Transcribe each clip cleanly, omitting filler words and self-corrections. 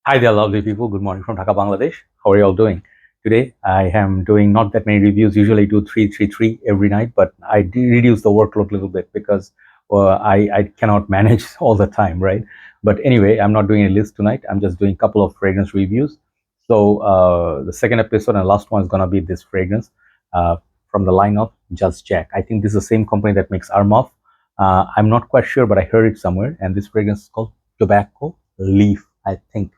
Hi there, lovely people. Good morning from Dhaka, Bangladesh. How are you all doing? Today, I am doing not that many reviews. Usually, I do three every night, but I reduce the workload a little bit because I cannot manage all the time, right? But anyway, I'm not doing a list tonight. I'm just doing a couple of fragrance reviews. So the second episode and last one is gonna be this fragrance uh, from the line of Just Jack. I think this is the same company that makes Armaf. I'm not quite sure, but I heard it somewhere. And this fragrance is called Tobacco Leaf, I think.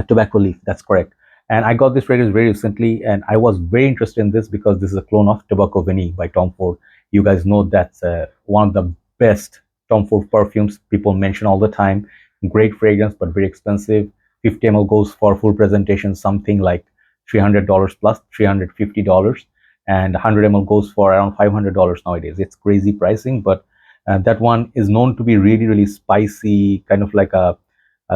Tobacco leaf, that's correct. And I got this fragrance very recently, and I was very interested in this because this is a clone of Tobacco Vanille by Tom Ford. You guys know that's one of the best Tom Ford perfumes people mention all the time. Great fragrance, but very expensive. 50 ml goes for full presentation, something like $300 plus $350, and 100 ml goes for around $500 nowadays. It's crazy pricing, but that one is known to be really, really spicy, kind of like a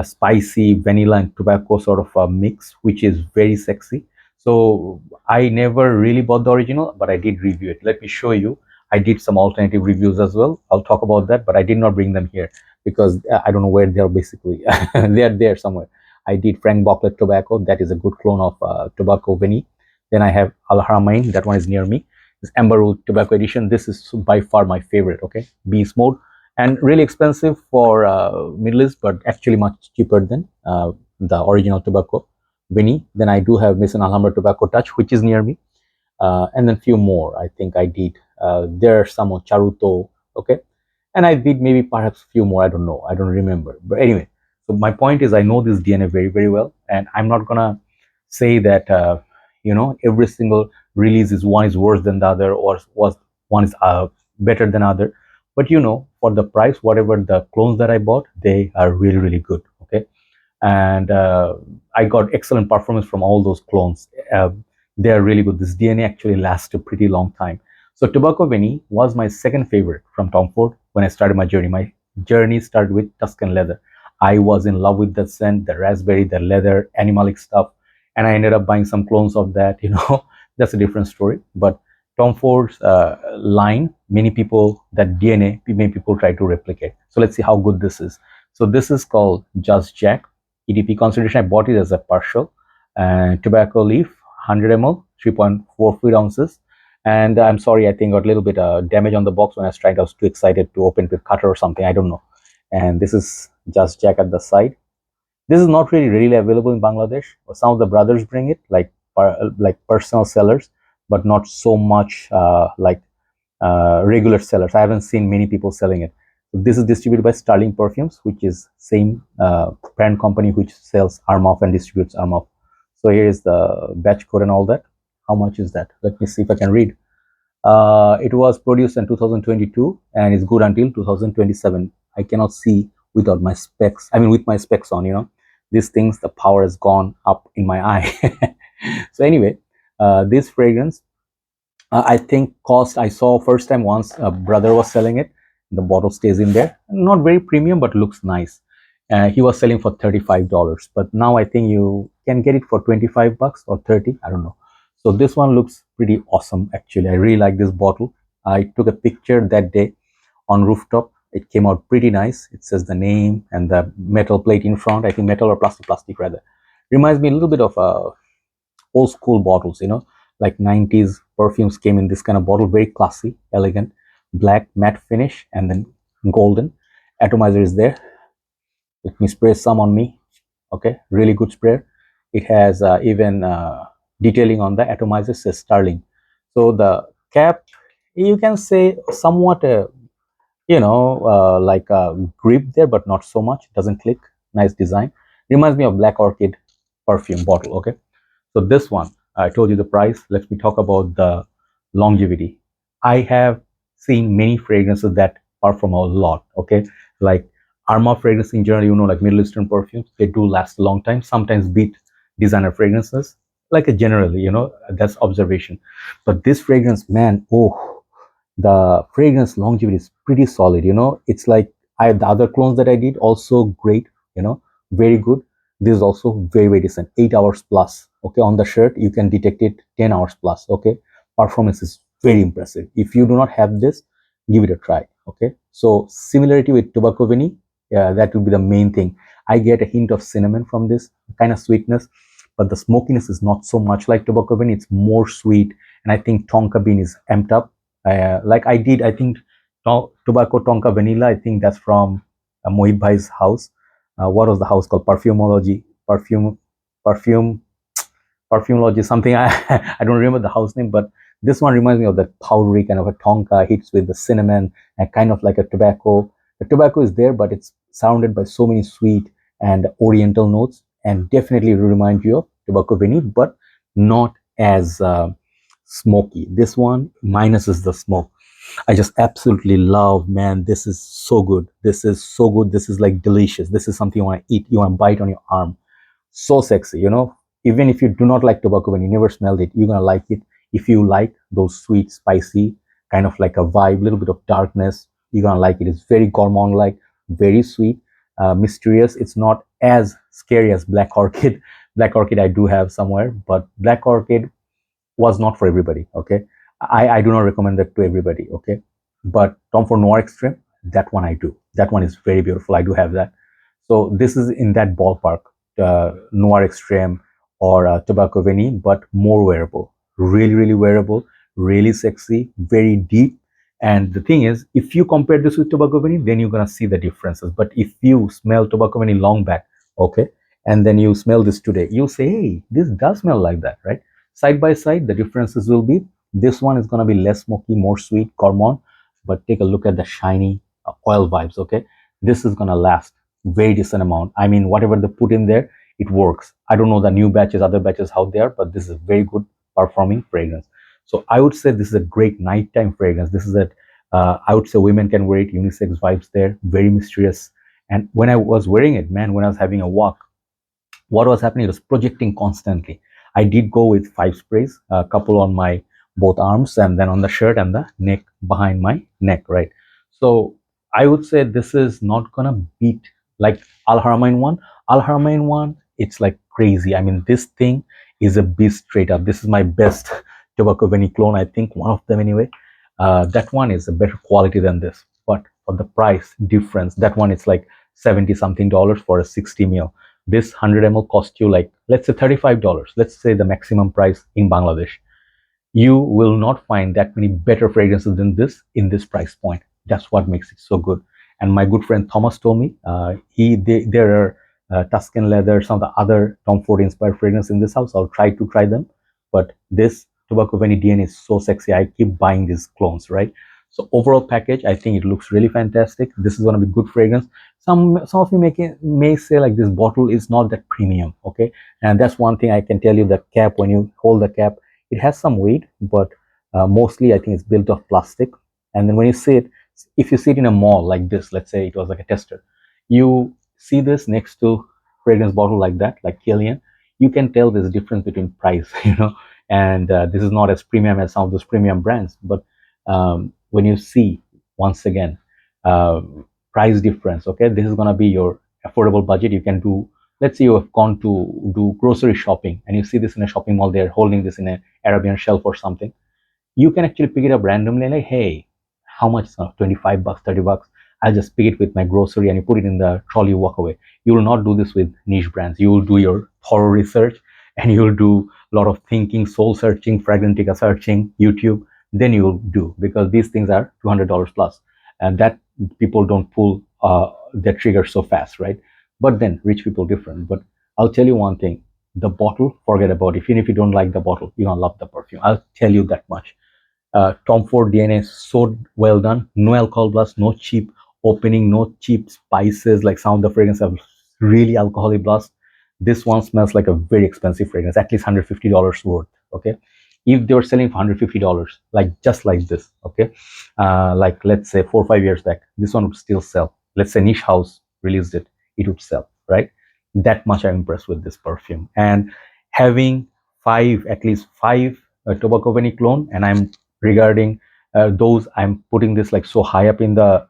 spicy vanilla and tobacco sort of a mix, which is very sexy. So I never really bought the original, but I did review it. Let me show you. I did some alternative reviews as well. I'll talk about that, but I did not bring them here because I don't know where they are basically. They are there somewhere. I did Frank Bocklet Tobacco. That is a good clone of Tobacco Vanille. Then I have Al Haramain. That one is near me. This Amberwood Tobacco Edition. This is by far my favorite. Okay, Beast Mode and really expensive for Middle East, but actually much cheaper than the original tobacco Vinny. Then I do have Maison Alhambra Tobacco Touch, which is near me, and then few more. I think I did. There are some of Charuto, okay, and I did maybe perhaps few more. I don't know. I don't remember. But anyway, so my point is I know this DNA very very well, and I'm not gonna say that every single release is one is worse than the other or was one is better than other, but for the price whatever the clones that I bought, they are really really good, okay. And I got excellent performance from all those clones. They are really good. This DNA actually lasts a pretty long time. So Tobacco Vanille was my second favorite from Tom Ford when I started my journey. My journey started with Tuscan leather. I was in love with the scent, the raspberry, the leather, animalic stuff, and I ended up buying some clones of that. That's a different story. But Tom Ford's line, many people, that DNA, many people try to replicate. So let's see how good this is. So this is called Just Jack. EDP consideration, I bought it as a partial. And tobacco leaf, 100 ml, 3.4 fluid ounces. And I'm sorry, I think got a little bit damage on the box when I was trying. I was too excited to open with cutter or something. I don't know. And this is Just Jack at the side. This is not really available in Bangladesh. Some of the brothers bring it, like personal sellers, but not so much like regular sellers. I haven't seen many people selling it. So this is distributed by Sterling Perfumes, which is same parent company which sells Armaf and distributes Armaf. So here is the batch code and all that. How much is that? Let me see if I can read. It was produced in 2022 and is good until 2027. I cannot see without my specs. I mean, with my specs on, these things, the power has gone up in my eye. So anyway, this fragrance, I think cost, I saw first time once a brother was selling it. The bottle stays in there. Not very premium, but looks nice. He was selling for $35, but now I think you can get it for 25 bucks or 30. I don't know. So this one looks pretty awesome. Actually, I really like this bottle. I took a picture that day on rooftop. It came out pretty nice. It says the name and the metal plate in front. I think metal or plastic rather. Reminds me a little bit of old school bottles, like 90s perfumes came in this kind of bottle, very classy, elegant, black matte finish, and then golden. Atomizer is there. Let me spray some on me. Okay, really good sprayer. It has even detailing on the atomizer, says Sterling. So the cap, you can say somewhat like a grip there, but not so much. It doesn't click. Nice design. Reminds me of Black Orchid perfume bottle. Okay, so this one, I told you the price. Let me talk about the longevity. I have seen many fragrances that perform a lot. Okay, like Arma fragrance in general, like Middle Eastern perfumes, they do last a long time. Sometimes beat designer fragrances. Like a generally, that's observation. But this fragrance, man, oh, the fragrance longevity is pretty solid. It's like the other clones that I did also great, very good. This is also very very decent, 8 hours plus. Okay, on the shirt you can detect it 10 hours plus. Okay, performance is very impressive. If you do not have this, give it a try. Okay, so similarity with Tobacco Vanille, Yeah, that will be the main thing. I get a hint of cinnamon from this kind of sweetness, but the smokiness is not so much like tobacco bean. It's more sweet, and I think tonka bean is amped up. Like I think tobacco tonka vanilla. I think that's from Mohit Bhai's house. What was the house called? Perfume, Perfumology, something. I don't remember the house name, but this one reminds me of that powdery kind of a tonka hits with the cinnamon and kind of like a tobacco. The tobacco is there, but it's surrounded by so many sweet and oriental notes, and definitely remind you of tobacco vanille, but not as smoky. This one minuses the smoke. I just absolutely love, man. This is so good. This is so good. This is like delicious. This is something you want to eat. You want to bite on your arm. So sexy, even if you do not like tobacco, when you never smelled it, you're gonna like it. If you like those sweet spicy kind of like a vibe, little bit of darkness, you're gonna like it. It's very gourmand like, very sweet, mysterious. It's not as scary as black orchid. Black orchid I do have somewhere, but black orchid was not for everybody. Okay, I do not recommend that to everybody. Okay, but Tom Ford Noir Extreme, that one I do. That one is very beautiful. I do have that. So this is in that ballpark, Noir Extreme or Tobacco Vanille, but more wearable. Really, really wearable, really sexy, very deep. And the thing is, if you compare this with Tobacco Vanille, then you're gonna see the differences. But if you smell Tobacco Vanille long back, okay, and then you smell this today, you'll say, hey, this does smell like that, right? Side by side, the differences will be, this one is gonna be less smoky, more sweet, gourmand. But take a look at the shiny oil vibes, okay? This is gonna last very decent amount. I mean, whatever they put in there, it works. I don't know the new batches, other batches out there, but this is a very good performing fragrance. So I would say this is a great nighttime fragrance. This is a, I would say women can wear it, unisex vibes there, very mysterious. And when I was wearing it, man, when I was having a walk, what was happening, it was projecting constantly. I did go with 5 sprays, a couple on my both arms, and then on the shirt and the neck, behind my neck, right? So I would say this is not gonna beat like Al Haramain one. Al Haramain one, it's like crazy. I mean, this thing is a beast straight up. This is my best tobacco vanille clone, I think, one of them anyway. That one is a better quality than this, but for the price difference, that one is like 70 something dollars for a 60 ml. This 100 ml cost you like, let's say $35. Let's say the maximum price in Bangladesh. You will not find that many better fragrances than this in this price point. That's what makes it so good. And my good friend Thomas told me, there are Tuscan leather, some of the other Tom Ford inspired fragrance in this house. I'll try to try them, but this Tobacco Vanille DNA is so sexy. I keep buying these clones, right? So overall package, I think it looks really fantastic. This is going to be good fragrance. Some of you may say like this bottle is not that premium, okay? And that's one thing I can tell you. The cap, when you hold the cap, it has some weight, but mostly I think it's built of plastic. And then when you see it, if you see it in a mall like this, let's say it was like a tester, you see this next to fragrance bottle like that, like Killian, you can tell there's a difference between price, and this is not as premium as some of those premium brands. But when you see, once again, uh, price difference, okay, this is going to be your affordable budget. You can do, let's say you have gone to do grocery shopping and you see this in a shopping mall, they're holding this in an Arabian shelf or something. You can actually pick it up randomly, like, hey, how much is it? 25 bucks, 30 bucks. I'll just pick it with my grocery, and you put it in the trolley, you walk away. You will not do this with niche brands. You will do your thorough research, and you will do a lot of thinking, soul searching, Fragrantica searching, YouTube. Then you will do, because these things are $200 plus, and that people don't pull their trigger so fast, right? But then rich people different. But I'll tell you one thing: the bottle, forget about it. Even if you don't like the bottle, you're gonna love the perfume. I'll tell you that much. Tom Ford DNA is so well done. No alcohol blast, no cheap opening, no cheap spices like some of the fragrances have really alcoholic blast. This one smells like a very expensive fragrance, at least $150 worth. Okay, if they were selling for $150, like just like this, okay, like let's say 4 or 5 years back, this one would still sell. Let's say Niche House released it, it would sell, right? That much I'm impressed with this perfume. And having at least five tobacco vanille clone, and I'm regarding those, I'm putting this like so high up in the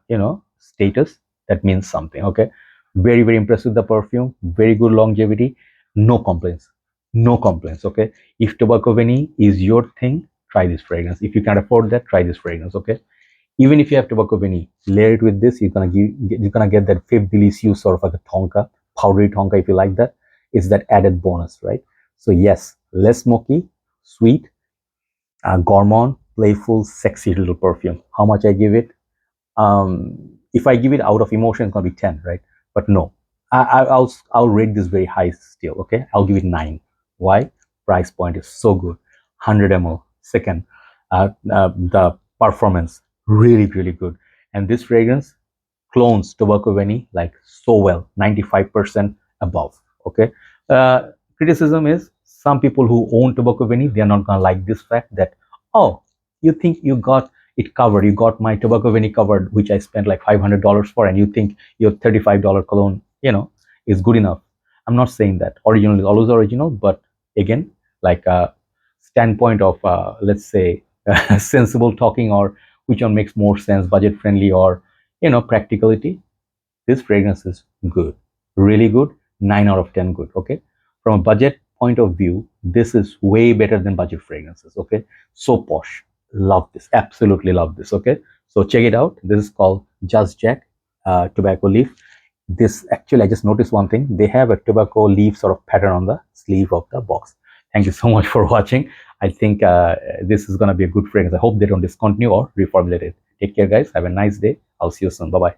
status. That means something. Okay, very very impressed with the perfume, very good longevity, no complaints, no complaints. Okay, if tobacco vanille is your thing, try this fragrance. If you can't afford that, try this fragrance. Okay, Even if you have tobacco vanille, layer it with this, you're gonna get that fifth delicious sort of like a tonka, powdery tonka if you like that. It's that added bonus, right? So yes, less smoky, sweet, gourmand, playful, sexy little perfume. How much I give it? If I give it out of emotion, it's gonna be 10, right? But no, I'll rate this very high still. Okay, I'll give it 9. Why? Price point is so good. 100 ml. Second, the performance really good. And this fragrance clones tobacco vanille like so well, 95% above. Okay. Criticism is some people who own tobacco vanille, they are not gonna like this fact that, oh, you think you got it covered, you got my tobacco vanille covered, which I spent like $500 for, and you think your $35 cologne, is good enough. I'm not saying that original is always original, but again, like a standpoint of let's say sensible talking, or which one makes more sense, budget friendly or practicality, this fragrance is good, really good. 9 out of 10 good. Okay, from a budget point of view, this is way better than budget fragrances. Okay, so posh, love this, absolutely love this. Okay, so check it out. This is called Just Jack tobacco leaf. This actually, I just noticed one thing, they have a tobacco leaf sort of pattern on the sleeve of the box. Thank you so much for watching. I think this is going to be a good fragrance. I hope they don't discontinue or reformulate it. Take care, guys. Have a nice day. I'll see you soon. Bye bye.